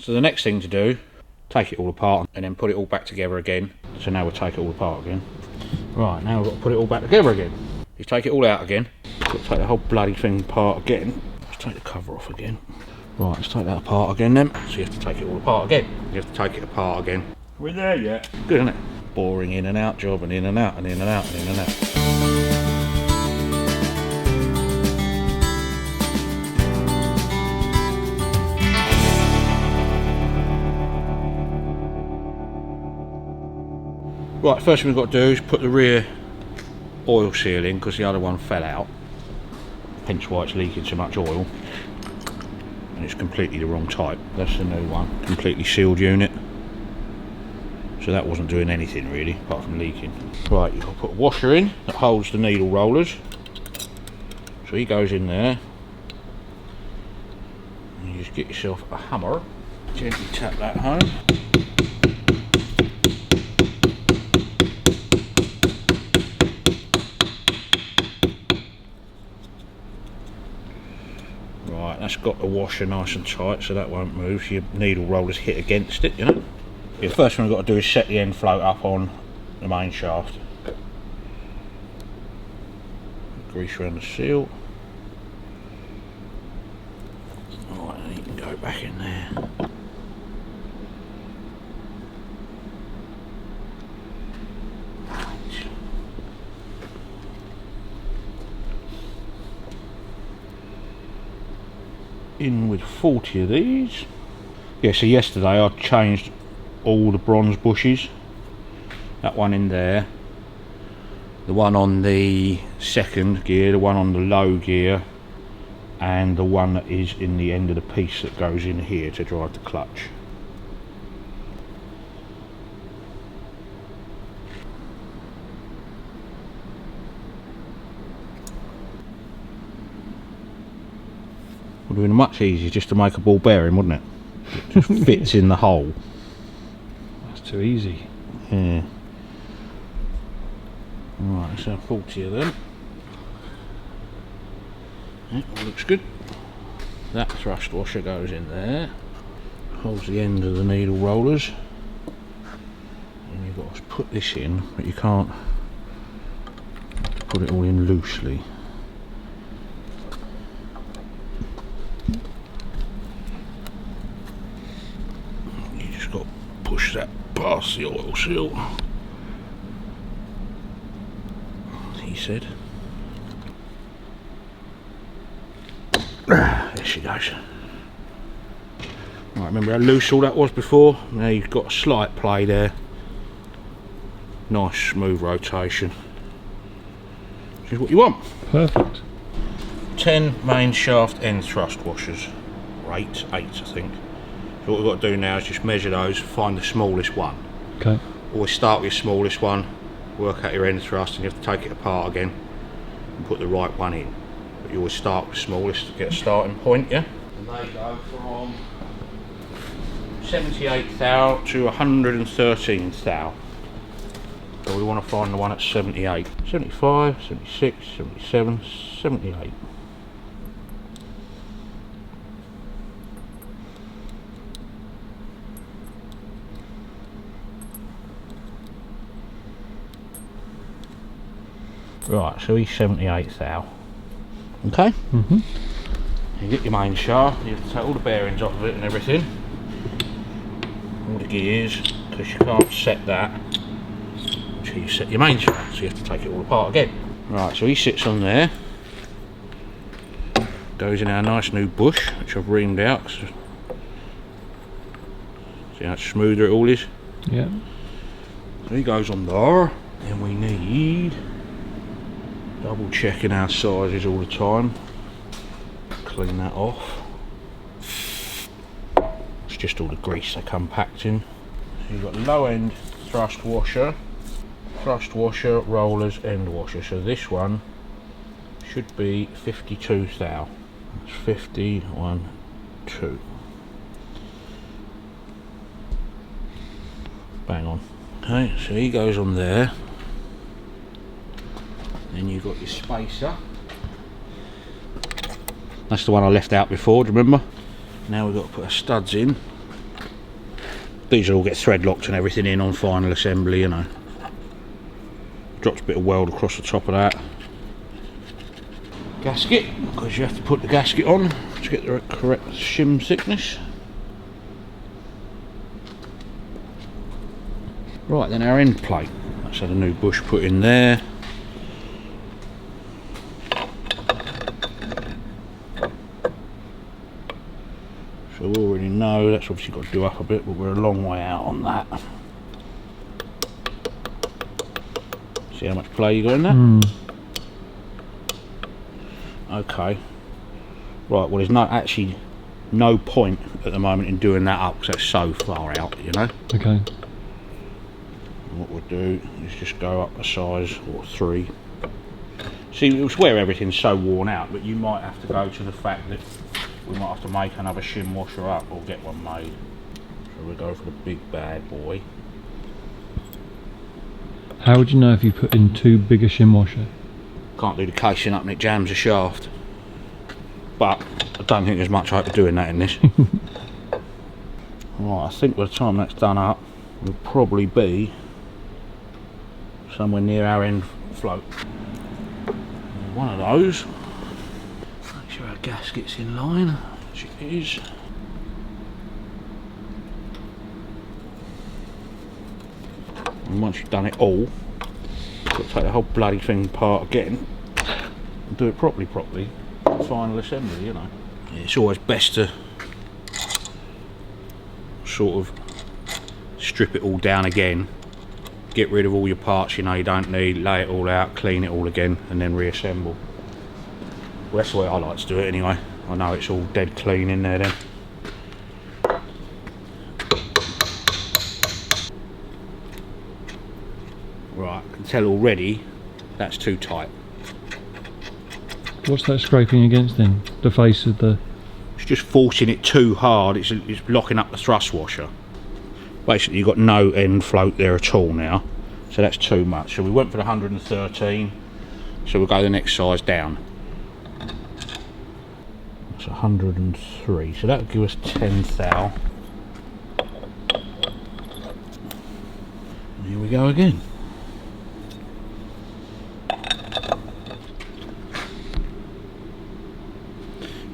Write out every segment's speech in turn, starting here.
So the next thing to do, take it all apart and then put it all back together again. So now we'll take it all apart again. Right, now we've got to put it all back together again. You take it all out again, you've got to take the whole bloody thing apart again. Let's take the cover off again. Right, let's take that apart again then. So you have to take it all apart again. You have to take it apart again. We're there yet. Good, isn't it? Boring in and out job, and in and out and in and out and in and out. Right, first thing we've got to do is put the rear oil seal in, because the other one fell out, hence why it's leaking so much oil, and it's completely the wrong type. That's the new one, completely sealed unit, so that wasn't doing anything really apart from leaking. Right, you've got to put a washer in that holds the needle rollers, so he goes in there, and you just get yourself a hammer, gently tap that home. That's got the washer nice and tight, so that won't move. Your needle rollers hit against it, you know. The first thing we've got to do is set the end float up on the main shaft. Grease around the seal. Alright, then you can go back in there. In with 40 of these. Yeah, so yesterday I changed all the bronze bushes. That one in there, the one on the second gear, the one on the low gear, and the one that is in the end of the piece that goes in here to drive the clutch. Would have been much easier just to make a ball bearing, wouldn't it? It just fits in the hole. That's too easy. Yeah. Right, let's have 40 of them. Yeah, all looks good. That thrust washer goes in there, holds the end of the needle rollers, and you've got to put this in, but you can't put it all in loosely. Push that past the oil seal, he said. There she goes. Right, remember how loose all that was before? Now you've got a slight play there. Nice smooth rotation. Which is what you want. Perfect. 10 main shaft end thrust washers. Or 8 I think. So what we've got to do now is just measure those, find the smallest one. Okay. Always start with your smallest one, work out your end thrust, and you have to take it apart again and put the right one in. But you always start with smallest to get a starting point, yeah? And they go from 78 thou to 113 thou. So we want to find the one at 78. 75, 76, 77, 78. Right, so he's 78 thou. Okay? Mm-hmm. You get your main shaft, you have to take all the bearings off of it and everything. All the gears, because you can't set that until you set your main shaft, so you have to take it all apart again. Right, so he sits on there. Goes in our nice new bush, which I've reamed out. See how much smoother it all is? Yeah. So he goes on there, and we need... double checking our sizes all the time. Clean that off. It's just all the grease they come packed in. So you've got low end thrust washer, rollers, end washer. So this one should be 52 thou. That's 51, 2. Bang on. Okay, so he goes on there. Then you've got your spacer. That's the one I left out before, do you remember? Now we've got to put our studs in. These will all get thread locked and everything in on final assembly, you know. Drops a bit of weld across the top of that. Gasket, because you have to put the gasket on to get the correct shim thickness. Right, then our end plate. That's had a new bush put in there. So we already know that's obviously got to do up a bit, but we're a long way out on that. See how much play you got in there? Okay. Right, well there's actually no point at the moment in doing that up because that's so far out, you know? Okay. And what we'll do is just go up a size or 3. See, it's where everything's so worn out, but you might have to go to the fact that we might have to make another shim washer up or get one made. So we'll go for the big bad boy. How would you know if you put in too big a shim washer? Can't do the casing up and it jams the shaft. But I don't think there's much hope of doing that in this. Right, I think by the time that's done up, we'll probably be somewhere near our end float. One of those. Make sure our gasket's in line, which it is. And once you've done it all, you've got to take the whole bloody thing apart again and do it properly. Final assembly, you know. It's always best to sort of strip it all down again, get rid of all your parts you know you don't need, lay it all out, clean it all again, and then reassemble. Well, that's the way I like to do it anyway. I know it's all dead clean in there then. Right, I can tell already that's too tight. What's that scraping against then? The face of the... It's just forcing it too hard, it's locking up the thrust washer. Basically you've got no end float there at all now, so that's too much. So we went for the 113, so we'll go the next size down. That's 103, so that'll give us 10 thou. And here we go again.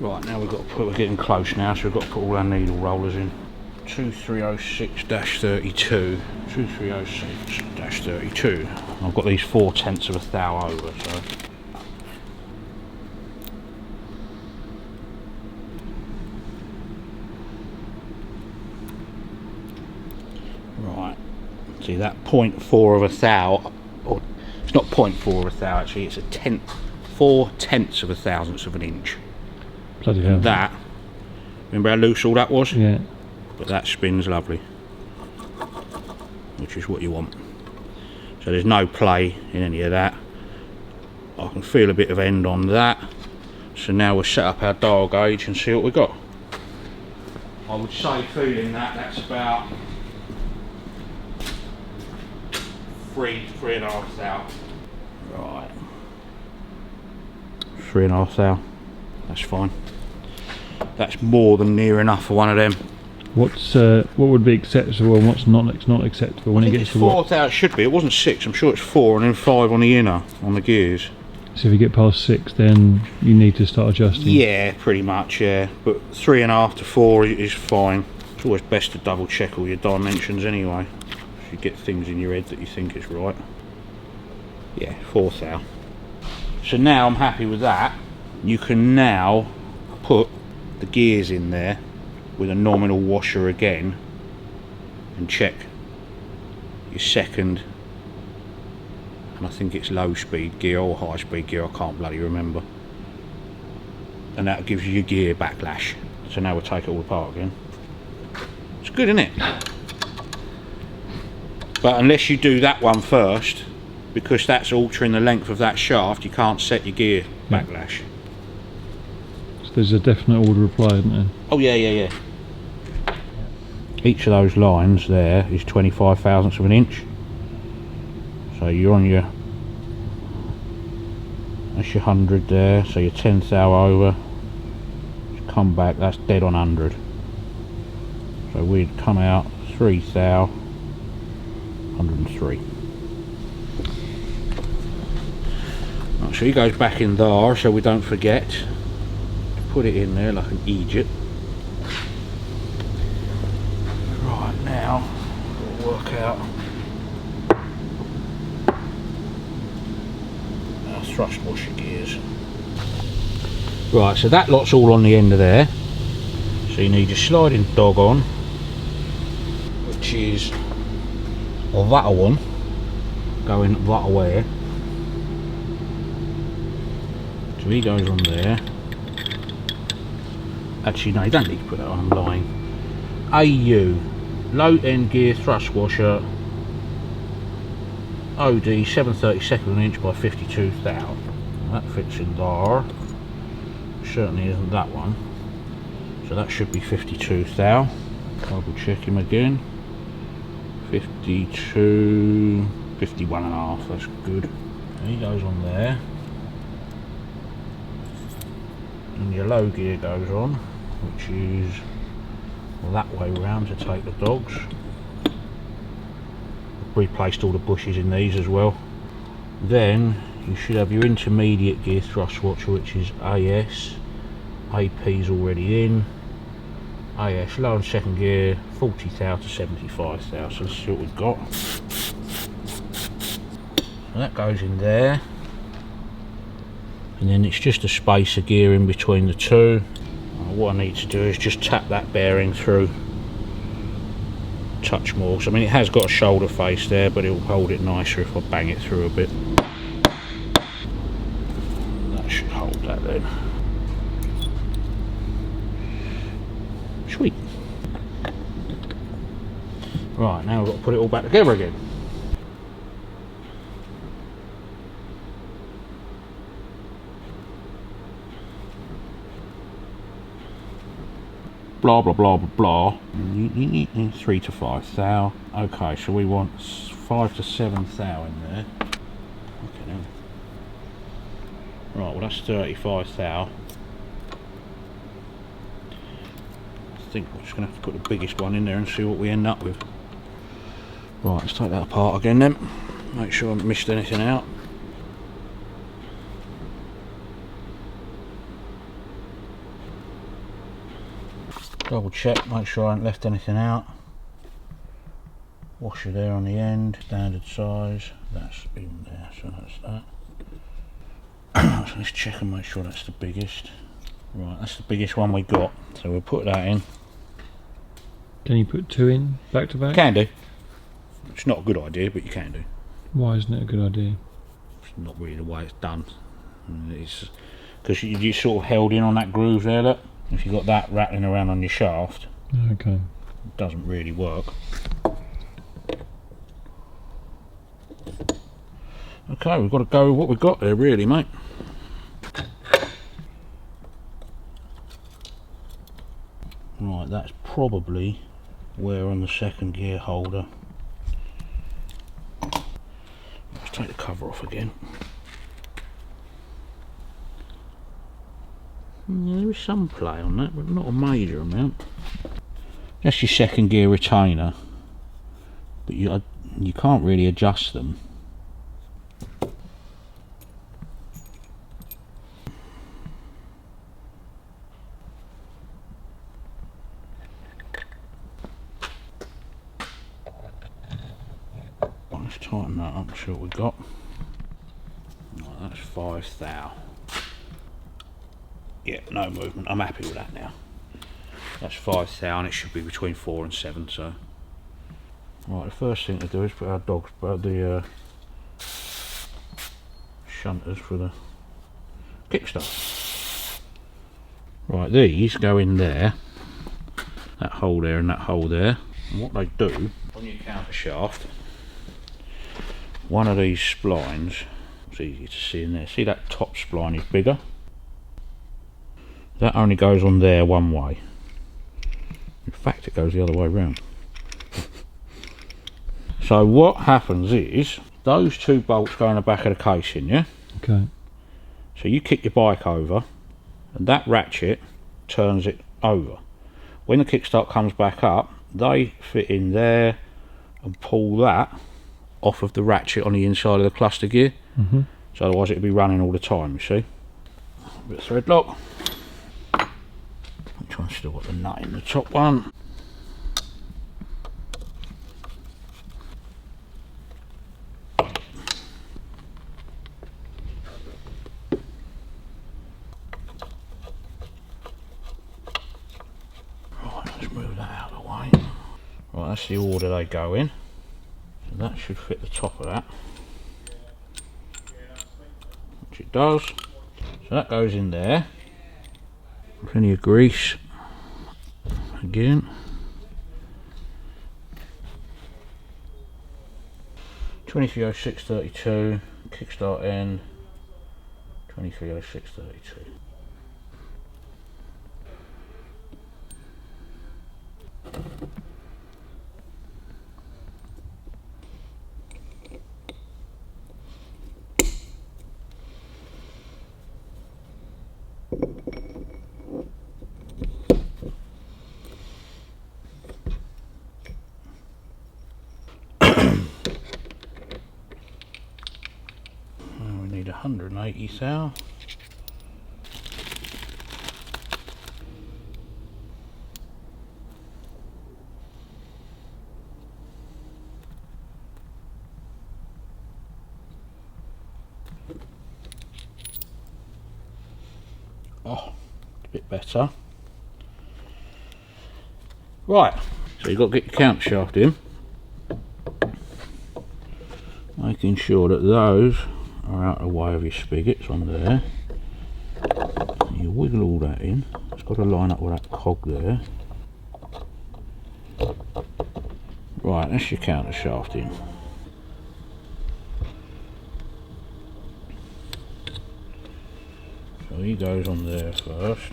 Right, now we've got to put, we're getting close now, so we've got to put all our needle rollers in. 2306-32, 2306-32. I've got these 4/10 of a thou over, so. Right, see that 0.4 of a thou, or it's not 0.4 of a thou actually, it's a 4/10 of a thousandth of an inch. Bloody hell. That, remember how loose all that was? Yeah. But that spins lovely, which is what you want. So there's no play in any of that. I can feel a bit of end on that. So now we'll set up our dial gauge and see what we got. I would say feeling that's about 3.5 thou. Right. 3.5 thou. That's fine. That's more than near enough for one of them. What would be acceptable and what's not acceptable when it gets to 4 what? thou it should be. It wasn't 6. I'm sure it's 4 and then 5 on the inner on the gears. So if you get past 6, then you need to start adjusting. Yeah, pretty much. Yeah, but 3.5 to 4 is fine. It's always best to double check all your dimensions anyway. If you get things in your head that you think is right. Yeah, 4 thou. So now I'm happy with that. You can now put the gears in there with a nominal washer again and check your second, and I think it's low speed gear or high speed gear, I can't bloody remember, and that gives you your gear backlash. So now we'll take it all apart again. It's good, isn't it? But unless you do that one first, because that's altering the length of that shaft, you can't set your gear backlash. So there's a definite order applied, isn't there? Oh yeah. Each of those lines there is 25 thousandths of an inch. So you're on your, that's your 100 there, so you're 10 thou over. Just come back, that's dead on 100. So we'd come out 3 thou, 103. Right, so he goes back in there so we don't forget to put it in there like an idiot. Right, now we'll work out our thrust washer gears. Right, so that lot's all on the end of there. So you need your sliding dog on, which is that one going that way. So he goes on there. Actually no, you don't need to put that on, I'm lying. AU, low end gear thrust washer, OD 7/32 of an inch by 52 thou. That fits in there. Certainly isn't that one. So that should be 52 thou. Double check him again. 52, 51 and a half, that's good. And he goes on there. And your low gear goes on, which is that way round to take the dogs. Replaced all the bushes in these as well. Then you should have your intermediate gear thrust washer, which is AS. AP's already in. AS low and second gear 40 thou to 75 thou. So let's see what we've got. So that goes in there. And then it's just a spacer gear in between the two. What I need to do is just tap that bearing through touch more. So I mean it has got a shoulder face there, but it'll hold it nicer if I bang it through a bit. That should hold that then. Sweet. Right, now we've got to put it all back together again. Blah blah blah blah blah. 3 to 5 thou. Okay, so we want 5 to 7 thou in there. Okay then. Right, well that's 35 thou. I think we're just going to have to put the biggest one in there and see what we end up with. Right, let's take that apart again then. Make sure I haven't missed anything out. Double check, make sure I haven't left anything out. Washer there on the end, standard size. That's in there, so that's that. So let's check and make sure that's the biggest. Right, that's the biggest one we got. So we'll put that in. Can you put two in back to back? Can do. It's not a good idea, but you can do. Why isn't it a good idea? It's not really the way it's done. It's because you sort of held in on that groove there. Look, if you got that rattling around on your shaft, okay, it doesn't really work. Okay, we've got to go with what we've got there, really, mate. Right, that's probably where on the second gear holder. Let's take the cover off again. Yeah, there is some play on that, but not a major amount. That's your second gear retainer, but you can't really adjust them. Let's tighten that up and see what we've got. Right, that's 5 thou. Yeah, no movement. I'm happy with that now. That's 5 thou, and it should be between 4 and 7. So, right, the first thing to do is put our dogs, the shunters for the kickstart. Right, these go in there. That hole there and that hole there. And what they do on your counter shaft, one of these splines, it's easy to see in there. See that top spline is bigger. That only goes on there one way. In fact, it goes the other way around. So what happens is, those two bolts go in the back of the casing, yeah? okay. So you kick your bike over, and that ratchet turns it over. When the kickstart comes back up, they fit in there and pull that off of the ratchet on the inside of the cluster gear. So otherwise it would be running all the time, you see. A bit of thread lock. Which one's still got the nut in the top one? Right, that's the order they go in. So that should fit the top of that. Which it does. So that goes in there. Plenty of grease. Again. 230632, kickstart end, 230632. We need 180 thou. Oh, a bit better. Right, so you've got to get your counter shaft in, making sure that those are out of the way of your spigots on there. You wiggle all that in. It's got to line up with that cog there. Right, that's your counter shaft in. So he goes on there first.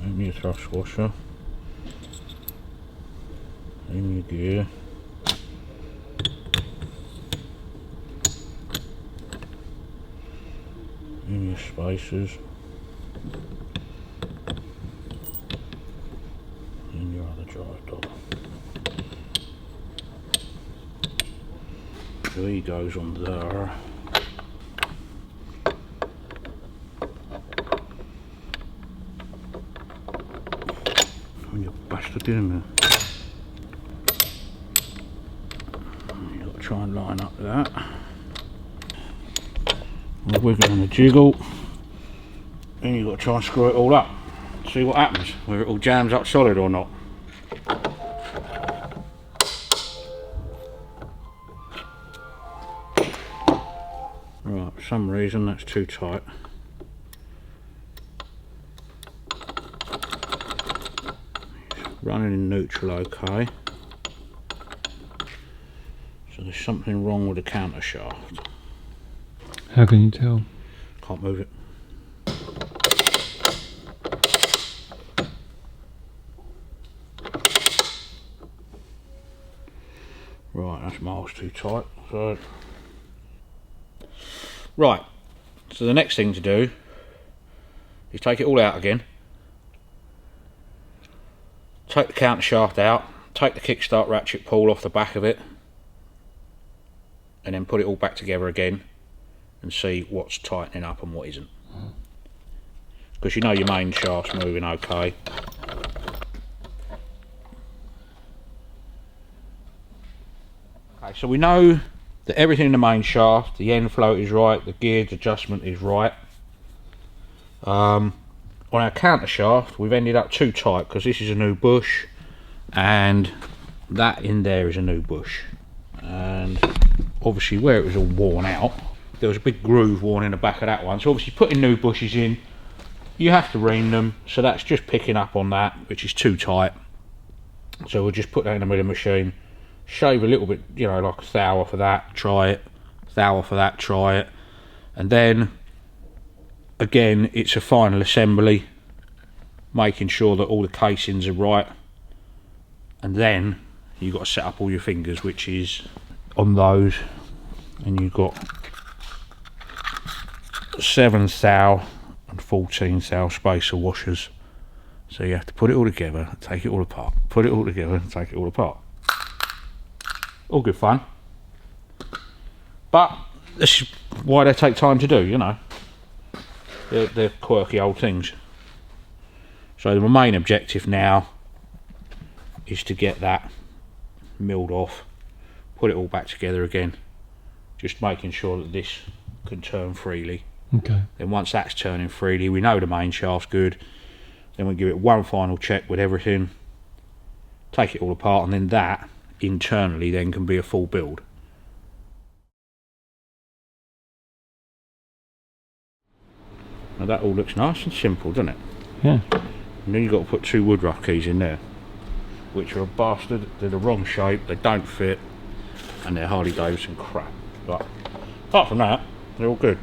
Aim your thrust washer. Aim your gear. Aim your spacers. And your other drive dog. So he goes on there. Oh, you bastard, in there. You've got to try and line up that. A wiggle and a jiggle. Then you've got to try and screw it all up. See what happens, whether it all jams up solid or not. Right, for some reason that's too tight. Running in neutral okay. So there's something wrong with the counter shaft. How can you tell? Can't move it. Right, that's miles too tight. So right, so the next thing to do is take it all out again. Take the counter shaft out, take the kickstart ratchet pull off the back of it, and then put it all back together again and see what's tightening up and what isn't. Because you know your main shaft's moving okay. Okay, so we know that everything in the main shaft, the end float is right, the gears adjustment is right. On our counter shaft we've ended up too tight because this is a new bush and that in there is a new bush, and obviously where it was all worn out there was a big groove worn in the back of that one, so obviously putting new bushes in you have to ream them, so that's just picking up on that, which is too tight. So we'll just put that in the milling machine, shave a little bit, you know, like a thou off of that, try it, thou off of that, try it, and then again it's a final assembly, making sure that all the casings are right, and then you've got to set up all your fingers, which is on those, and you've got 7 thou and 14 thou spacer washers So you have to put it all together, take it all apart, put it all together and take it all apart. All good fun. But this is why they take time to do, you know. They're quirky old things. So the main objective now is to get that milled off, put it all back together again, just making sure that this can turn freely. Okay. Then once that's turning freely, we know the main shaft's good. Then we give it one final check with everything, take it all apart, and then that internally then can be a full build. Now that all looks nice and simple, doesn't it? Yeah. And then you've got to put 2 wood rough keys in there, which are a bastard. They're the wrong shape, they don't fit, and they're Harley Davidson crap. But apart from that, they're all good.